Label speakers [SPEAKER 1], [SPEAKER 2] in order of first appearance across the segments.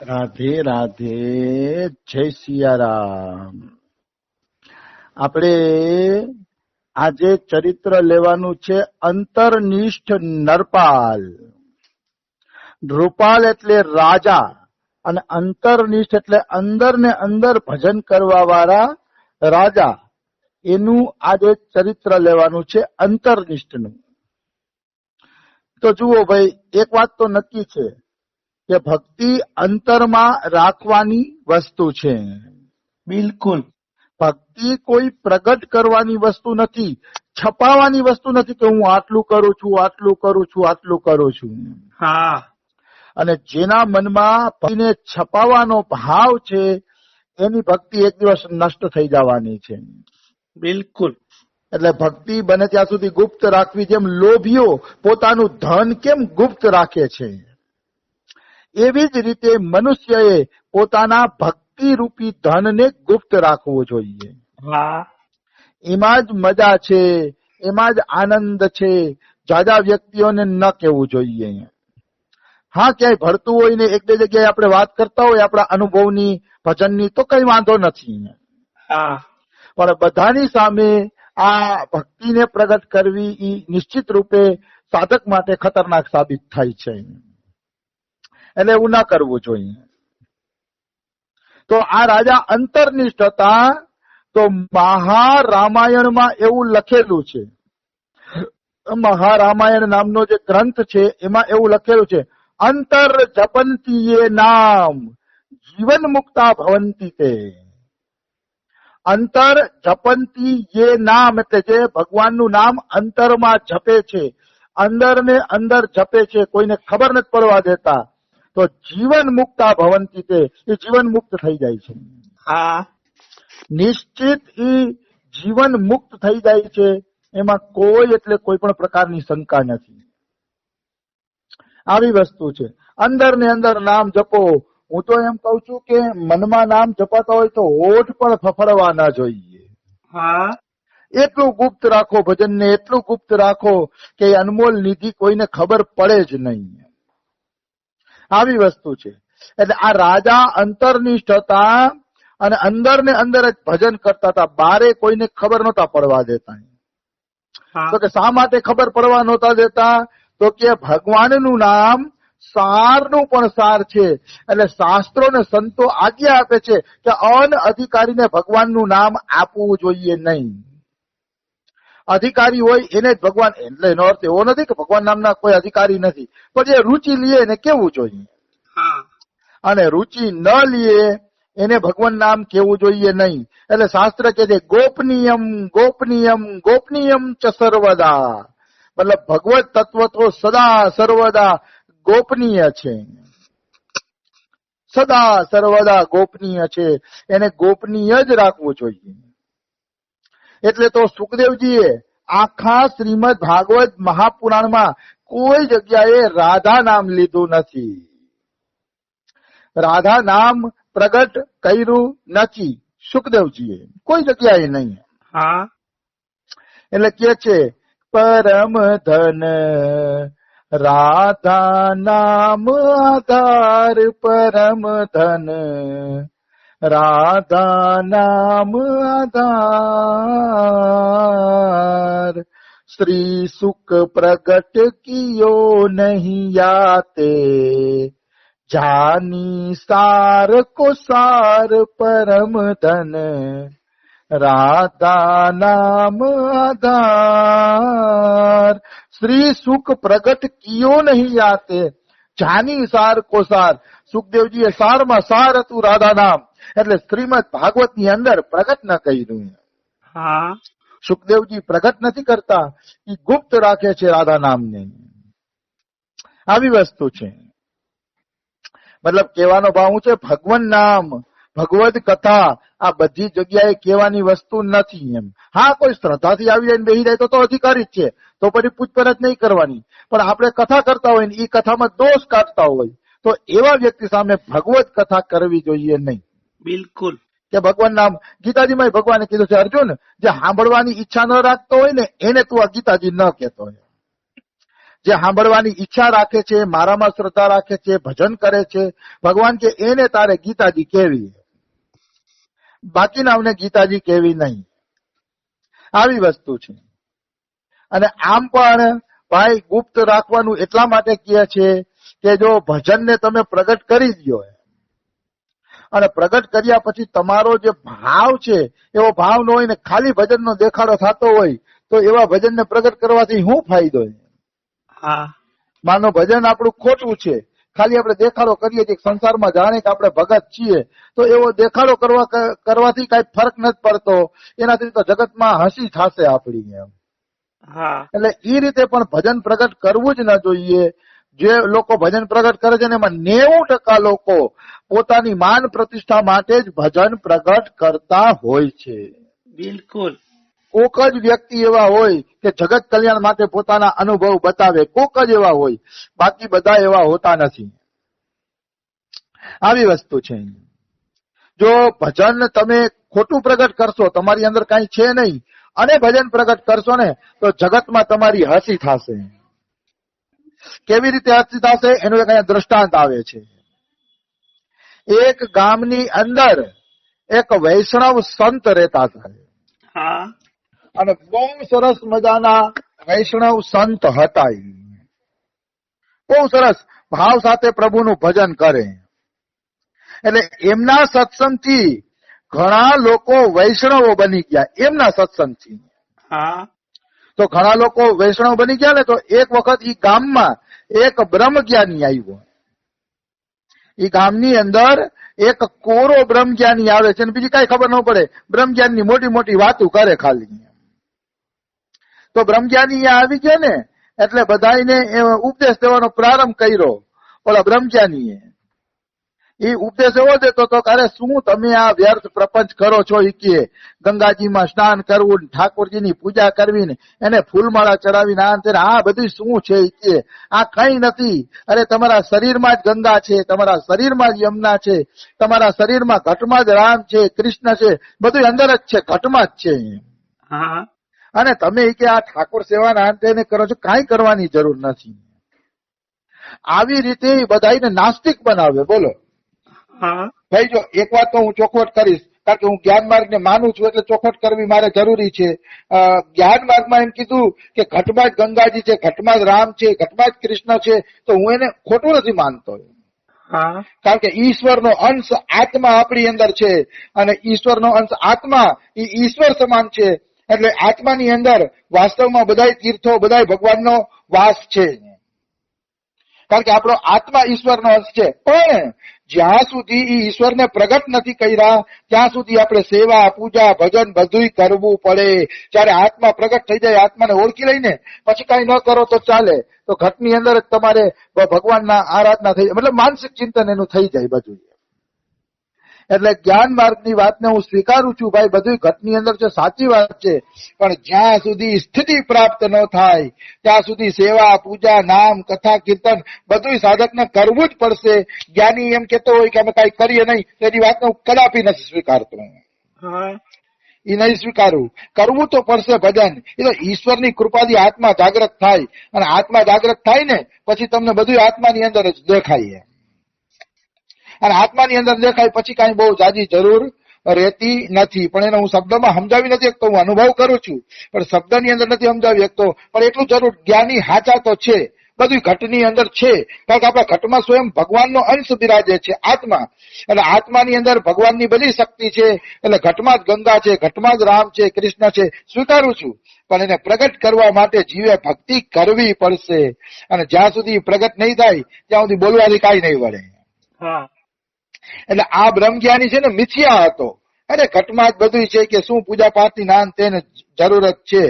[SPEAKER 1] રાધે રાધે, જય સિયારામ. આપણે આજે ચરિત્ર લેવાનું છે અંતરનિષ્ઠ નરપાલ. નૃપાલ એટલે રાજા અને અંતરનિષ્ઠ એટલે અંદર ને અંદર ભજન કરવા વાળા રાજા. એનું આજે ચરિત્ર લેવાનું છે અંતરનિષ્ઠનું. તો જુઓ ભાઈ, એક વાત તો નક્કી છે કે ભક્તિ અંતરમાં રાખવાની વસ્તુ છે.
[SPEAKER 2] બિલકુલ.
[SPEAKER 1] ભક્તિ કોઈ પ્રગટ કરવાની વસ્તુ નથી, છપાવાની વસ્તુ નથી કે હું આટલું કરું છું, આટલું કરું છું, આટલું કરું છું.
[SPEAKER 2] હા.
[SPEAKER 1] અને જેના મનમાં ભક્તિને છપાવવાનો ભાવ છે એની ભક્તિ એક દિવસ નષ્ટ થઈ જવાની છે.
[SPEAKER 2] બિલકુલ.
[SPEAKER 1] એટલે ભક્તિ બને ત્યાં સુધી ગુપ્ત રાખવી. જેમ લોભીઓ પોતાનું ધન કેમ ગુપ્ત રાખે છે, એવી જ રીતે મનુષ્યએ પોતાના ભક્તિ રૂપી ધનને ગુપ્ત રાખવું જોઈએ.
[SPEAKER 2] હા.
[SPEAKER 1] એમાં જ મજા છે, એમાં જ આનંદ છે. જાજા વ્યક્તિઓને ન કહેવું જોઈએ. હા, ક્યાંય ભરતું હોય ને એક બે જગ્યાએ આપણે વાત કરતા હોય આપણા અનુભવની, ભજનની, તો કઈ વાંધો નથી.
[SPEAKER 2] હા.
[SPEAKER 1] પણ બધાની સામે આ ભક્તિને પ્રગટ કરવી એ નિશ્ચિત રૂપે સાધક માટે ખતરનાક સાબિત થાય છે. એટલે એવું ના કરવું જોઈએ. તો આ રાજા અંતરનિષ્ઠ હતા. તો મહારામાયણમાં એવું લખેલું છે, મહારામાયણ નામનો જે ગ્રંથ છે એમાં એવું લખેલું છે, અંતર જપંતી યે નામ જીવન મુક્તા ભવંતી તે. અંતર જપંતી યે નામ એટલે જે ભગવાનનું નામ અંતરમાં જપે છે, અંદર ને અંદર જપે છે, કોઈને ખબર નથી પડવા દેતા, તો જીવન મુક્તા ભવંતી તે, એ જીવન મુક્ત થઈ જાય છે.
[SPEAKER 2] હા.
[SPEAKER 1] નિશ્ચિત એ જીવન મુક્ત થઈ જાય છે. એમાં કોઈ એટલે કોઈ પણ પ્રકારની શંકા નથી. આવી વસ્તુ છે. અંદર ને અંદર નામ જપો. હું તો એમ કઉ છું કે મનમાં નામ જપાતા હોય તો હોઠ પણ ફફડવા ના જોઈએ.
[SPEAKER 2] હા.
[SPEAKER 1] એટલું ગુપ્ત રાખો ભજનને, એટલું ગુપ્ત રાખો કે અનમોલ નિધિ કોઈને ખબર પડે જ નહીં. આવી વસ્તુ છે. એટલે આ રાજા અંતરનિષ્ઠ હતા અને અંદર ને અંદર જ ભજન કરતા હતા. બારે કોઈને ખબર નહોતા પડવા દેતા. તો કે શા માટે ખબર પડવા નહોતા દેતા? તો કે ભગવાનનું નામ સારનું પણ સાર છે. એટલે શાસ્ત્રો ને સંતો આજ્ઞા આપે છે કે અન અધિકારીને ભગવાનનું નામ આપવું જોઈએ નહીં. અધિકારી હોય એને જ ભગવાન, એટલે એનો અર્થ એવો નથી કે ભગવાન નામના કોઈ અધિકારી નથી, પણ જે રુચિ લે એને કેવું જોઈએ. અને રુચિ ન લે એને ભગવાન નામ કેવું જોઈએ નહીં. એટલે શાસ્ત્ર કે છે ગોપનીયમ ગોપનીયમ ગોપનીયમ ચ સર્વદા. મતલબ ભગવત તત્વ તો સદા સર્વદા ગોપનીય છે, સદા સર્વદા ગોપનીય છે. એને ગોપનીય જ રાખવું જોઈએ. એટલે તો સુખદેવજીએ આખા શ્રીમદ ભાગવત મહાપુરાણમાં કોઈ જગ્યાએ રાધા નામ લીધું નથી. રાધા નામ પ્રગટ કર્યું નથી સુખદેવજીએ, કોઈ જગ્યાએ નહીં.
[SPEAKER 2] હા.
[SPEAKER 1] એટલે કે છે પરમ ધન રાધા નામ આધાર, પરમ ધન રાધા નામ આધાર. શ્રી સુખ પ્રગટ કિયો નહીં યાતે, જાની સાર કો સાર, પરમ ધન રાધા નામ આધાર. શ્રી સુખ પ્રગટ કિયો નહીં યાતે, જાની સાર કો સાર. સુખદેવજીએ સારમાં સાર હતું રાધા નામ, એટલે શ્રીમદ ભાગવત ની અંદર પ્રગટ ન કર્યું.
[SPEAKER 2] હા.
[SPEAKER 1] સુખદેવજી પ્રગટ નથી કરતા, એ ગુપ્ત રાખે છે રાધા નામને. આવી વસ્તુ છે. મતલબ કહેવાનો ભાવ છે ભગવાન નામ, ભગવદ કથા આ બધી જગ્યાએ કહેવાની વસ્તુ નથી એમ. હા, કોઈ શ્રદ્ધાથી આવી જાય બેસી જાય તો અધિકારી જ છે, તો પછી પૂછપરછ નહીં કરવાની. પણ આપણે કથા કરતા હોય ને એ કથામાં દોષ કાઢતા હોય તો એવા વ્યક્તિ સામે ભગવત કથા કરવી જોઈએ નહીં.
[SPEAKER 2] બિલકુલ.
[SPEAKER 1] કે ભગવાન નામ, ગીતાજીમાં ભગવાને કીધું છે અર્જુન, જે સાંભળવાની ઈચ્છા ન રાખતો હોય ને એને તું આ ગીતાજી ન કહેતો હોય. જે સાંભળવાની ઈચ્છા રાખે છે, મારામાં શ્રદ્ધા રાખે છે, ભજન કરે છે, ભગવાન કે એને તારે ગીતાજી કહેવી, બાકીનાઓને ગીતાજી કહેવી નહીં. આવી વસ્તુ છે. અને આમ પણ ભાઈ ગુપ્ત રાખવાનું એટલા માટે કહે છે કે જો ભજનને તમે પ્રગટ કરી દો અને પ્રગટ કર્યા પછી તમારો જે ભાવ છે એવો ભાવ ન હોય ને ખાલી ભજનનો દેખાડો થતો હોય તો એવા ભજનને પ્રગટ કરવાથી શું ફાયદો?
[SPEAKER 2] હા
[SPEAKER 1] માનો ભજન આપણું ખોટું છે, ખાલી આપણે દેખાડો કરીએ છીએ સંસારમાં જાણે કે આપણે ભગત છીએ, તો એવો દેખાડો કરવાથી કઈ ફરક નથી પડતો. એનાથી તો જગતમાં હસી થશે આપણી એમ.
[SPEAKER 2] હા
[SPEAKER 1] એટલે એ રીતે પણ ભજન પ્રગટ કરવું જ ન જોઈએ. જે લોકો ભજન પ્રગટ કરે છે ને એમાં 90% લોકો પોતાની માન પ્રતિષ્ઠા માટે જ ભજન પ્રગટ કરતા હોય છે.
[SPEAKER 2] બિલકુલ.
[SPEAKER 1] કોક જ વ્યક્તિ એવા હોય કે જગત કલ્યાણ માટે પોતાના અનુભવ બતાવે, કોક જ એવા હોય, બાકી બધા એવા હોતા નથી. આવી વસ્તુ છે. જો ભજન તમે ખોટું પ્રગટ કરશો, તમારી અંદર કઈ છે નહીં, અને ભજન પ્રગટ કરશો ને તો જગતમાં તમારી હસી થશે. કેવી રીતે હસી થશે એનું એક અહીંયા દ્રષ્ટાંત આવે છે. એક ગામની અંદર એક વૈષ્ણવ સંત રહેતા હતા
[SPEAKER 2] હા
[SPEAKER 1] અને બહુ સરસ મજાના વૈષ્ણવ સંત હતા. બહુ સરસ ભાવ સાથે પ્રભુનું ભજન કરે. એટલે એમના સત્સંગથી ઘણા લોકો વૈષ્ણવો બની ગયા. એમના સત્સંગથી
[SPEAKER 2] હા
[SPEAKER 1] તો ઘણા લોકો વૈષ્ણવ બની ગયા ને તો એક વખત ઈ ગામમાં એક બ્રહ્મજ્ઞાની આવ્યો. ઈ ગામની અંદર એક કોરો બ્રહ્મજ્ઞાની આવે છે અને બીજી કઈ ખબર ન પડે, બ્રહ્મજ્ઞાનની મોટી મોટી વાતો કરે ખાલી. તો બ્રહ્મજ્ઞાની આવી ગયા ને એટલે બધાને ઉપદેશ દેવાનો પ્રારંભ કર્યો. ઓલા બ્રહ્મજ્ઞાનીએ એ ઉપદેશ એવો દેતો હતો કે અરે શું તમે આ વ્યર્થ પ્રપંચ કરો છો? એ કે ગંગાજીમાં સ્નાન કરવું, ઠાકોરજીની પૂજા કરવી ને એને ફૂલમાળા ચડાવીને આ બધું શું છે? એ કે આ કઈ નથી. અરે તમારા શરીરમાં જ ગંગા છે, તમારા શરીરમાં જ યમુના છે, તમારા શરીરમાં ઘટમાં જ રામ છે, કૃષ્ણ છે, બધું અંદર જ છે, ઘટમાં જ છે.
[SPEAKER 2] હા
[SPEAKER 1] અને તમે કે આ ઠાકોર સેવાના અંતે એને કરો છો, કાંઈ કરવાની જરૂર નથી. આવી રીતે બધાને નાસ્તિક બનાવે. બોલો
[SPEAKER 2] હા
[SPEAKER 1] ભાઈ, જો એક વાત તો હું ચોખવટ કરીશ, કારણ કે હું જ્ઞાન માર્ગને માનું છું એટલે ચોખવટ કરવી મારે જરૂરી છે. જ્ઞાન માર્ગમાં એમ કીધું કે ઘટમાં જ ગંગાજી છે, ઘટમાં જ રામ છે, ઘટમાં જ કૃષ્ણ છે, તો હું એને ખોટું નથી માનતો.
[SPEAKER 2] હા
[SPEAKER 1] કારણ કે ઈશ્વરનો અંશ આત્મા આપણી અંદર છે અને ઈશ્વરનો અંશ આત્મા એ ઈશ્વર સમાન છે. એટલે આત્માની અંદર વાસ્તવમાં બધાય તીર્થો, બધાય ભગવાનનો વાસ છે, કારણ કે આપણો આત્મા ઈશ્વરનો અંશ છે. પણ જ્યાં સુધી ઈશ્વરને પ્રગટ નથી કર્યા ત્યાં સુધી આપણે સેવા, પૂજા, ભજન બધુંય કરવું પડે. જયારે આત્મા પ્રગટ થઈ જાય, આત્માને ઓળખી લઈને પછી કઈ ન કરો તો ચાલે, તો ઘટની અંદર જ તમારે ભગવાનના આરાધના થઈ જાય, મતલબ માનસિક ચિંતન એનું થઈ જાય બધું. એટલે જ્ઞાન માર્ગની વાતને હું સ્વીકારું છું ભાઈ, બધું ઘટની અંદર છે, સાચી વાત છે. પણ જ્યાં સુધી સ્થિતિ પ્રાપ્ત ન થાય ત્યાં સુધી સેવા, પૂજા, નામ, કથા, કીર્તન બધું સાધકને કરવું જ પડશે. જ્ઞાની એમ કેતો હોય કે અમે કઈ કરીએ નહીં, તેની વાતને હું કદાપી નથી સ્વીકારતો.
[SPEAKER 2] હા
[SPEAKER 1] એ નહીં સ્વીકારું. કરવું તો પડશે ભજન. એ તો ઈશ્વરની કૃપાથી આત્મા જાગ્રત થાય, અને આત્મા જાગ્રત થાય ને પછી તમને બધું આત્માની અંદર જ દેખાય. અને આત્માની અંદર દેખાય પછી કઈ બહુ જાજી જરૂર રહેતી નથી. પણ એને હું શબ્દમાં સમજાવી નથી શકતો, હું અનુભવ કરું છું પણ શબ્દની અંદર નથી સમજાવી શકતો. પણ એટલું જરૂર, જ્ઞાની હાચા તો છે, બધું ઘટની અંદર છે, કારણ કે આપણા ઘટમાં સ્વયં ભગવાનનો અંશ બિરાજે છે, આત્મા. એટલે આત્માની અંદર ભગવાનની બધી શક્તિ છે. એટલે ઘટમાં જ ગંગા છે, ઘટમાં જ રામ છે, કૃષ્ણ છે, સ્વીકારું છું. પણ એને પ્રગટ કરવા માટે જીવે ભક્તિ કરવી પડશે. અને જ્યાં સુધી પ્રગટ નહીં થાય ત્યાં સુધી બોલવાથી કાંઈ નહીં વળે.
[SPEAKER 2] હા
[SPEAKER 1] એટલે આ બ્રહ્મજ્ઞાની છે ને મિથ્યા હતો. અરે ઘટમાં જ બધું છે કે શું પૂજા પાઠની નાન તેને જરૂરત છે.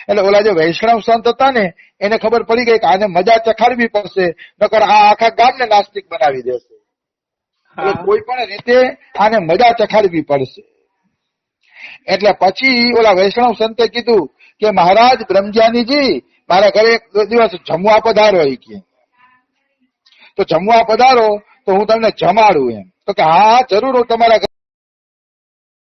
[SPEAKER 1] એટલે ઓલા જે વૈષ્ણવ સંત હતા ને એને ખબર પડી ગઈ કે આને મજા ચખાડવી પડશે, નકર આ આખા ગામને નાસ્તિક બનાવી દેશે. એટલે કોઈ પણ રીતે આને મજા ચખાડવી પડશે. એટલે પછી ઓલા વૈષ્ણવ સંતે કીધું કે મહારાજ બ્રહ્મજ્ઞાનીજી, મારા ઘરે એક દિવસ જમવા પધારો. કે તો જમવા પધારો તો હું તમને જમાડું એમ. તો કે હા જરૂર, હું તમારા